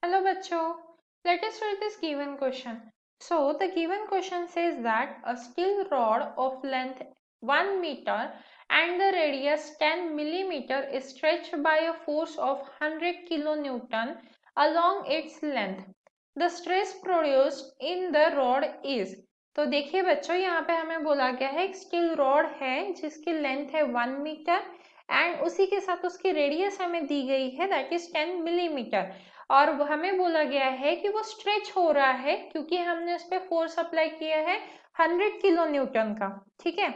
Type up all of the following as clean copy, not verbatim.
Hello bachcho, let us read this given question. So the given question says that a steel rod of length 1 meter and the radius 10 millimeter is stretched by a force of 100 kilonewton along its length. The stress produced in the rod is, तो देखिए बच्चों यहाँ पे हमें बोला गया है एक स्टील रॉड है जिसकी लेंथ है 1 मीटर एंड उसी के साथ उसकी रेडियस हमें दी गई है दैट इज 10 मिलीमीटर और हमें बोला गया है कि वो स्ट्रेच हो रहा है क्योंकि हमने उस पर फोर्स अप्लाई किया है 100 किलो न्यूटन का। ठीक है,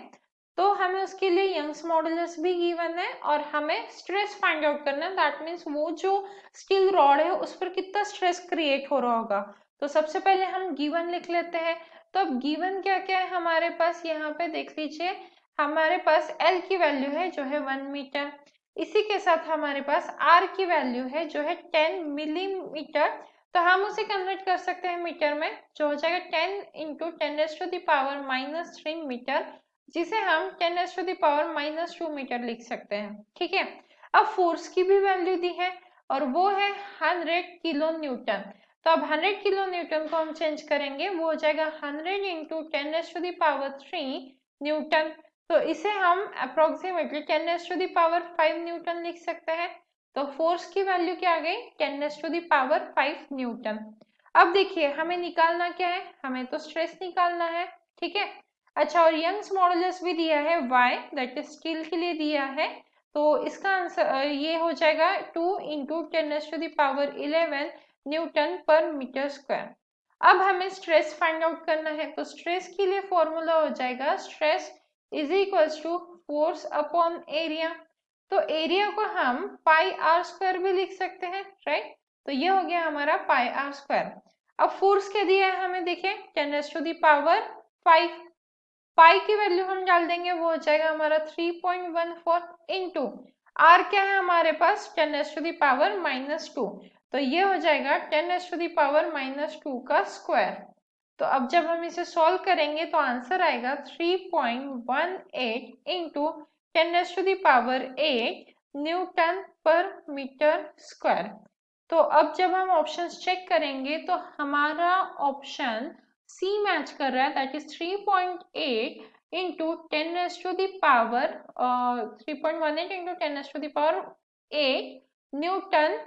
तो हमें उसके लिए यंग्स मॉडुलस भी गिवन है और हमें स्ट्रेस फाइंड आउट करना है। दैट मीन्स वो जो स्टील रॉड है उस पर कितना स्ट्रेस क्रिएट हो रहा होगा। तो सबसे पहले हम गिवन लिख लेते हैं। तो अब गिवन क्या क्या है हमारे पास, यहाँ पे देख लीजिए हमारे पास L की वैल्यू है जो है 1 मीटर, इसी के साथ हमारे पास R की वैल्यू है जो है 10 मिलीमीटर। तो हम उसे कन्वर्ट कर सकते हैं मीटर में, जो हो जाएगा 10 इंटू 10⁻⁻³ मीटर, जिसे हम 10⁻⁻² मीटर लिख सकते हैं। ठीक है, अब फोर्स की भी वैल्यू दी है और वो है 100 किलो न्यूटन। तो अब 100 किलो न्यूटन को हम चेंज करेंगे, वो हो जाएगा 100 इंटू 10⁻³ न्यूटन। तो इसे हम अप्रोक्सीमेटली 10⁻⁵ न्यूटन लिख सकते हैं। तो फोर्स की वैल्यू क्या आ गई, 10⁻⁵ न्यूटन। अब देखिए हमें निकालना क्या है, हमें तो स्ट्रेस निकालना है। ठीक है, अच्छा और यंग्स मॉडुलस भी दिया है y, दैट इज स्टील के लिए दिया है। तो इसका आंसर ये हो जाएगा 2 इंटू 10⁻11 न्यूटन पर मीटर स्क्वायर। अब हमें स्ट्रेस फाइंड आउट करना है, तो स्ट्रेस के लिए फॉर्मूला हो जाएगा stress is equals to force upon area. तो एरिया को हम पाई आर स्क्वायर भी लिख सकते हैं, राइट। तो ये हो गया हमारा पाई आर स्क्वायर। अब फोर्स क्या दिया है हमें, देखिए 10⁻⁵ पाई की वैल्यू हम डाल देंगे, वो हो जाएगा हमारा 3.14 इंटू आर क्या है हमारे पास 10⁻⁻²। तो ये हो जाएगा 10⁻⁻² का स्क्वायर। तो अब जब हम इसे सॉल्व करेंगे तो आंसर आएगा 3.18 इंटू 10⁸ न्यूटन पर मीटर स्क्वायर। तो अब जब हम ऑप्शंस चेक करेंगे तो हमारा ऑप्शन सी मैच कर रहा है, that is 3.8 into 3.18 into 10⁸ Newton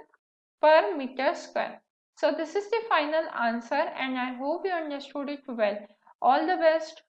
per meter square. So this is the final answer and I hope you understood it well. All the best.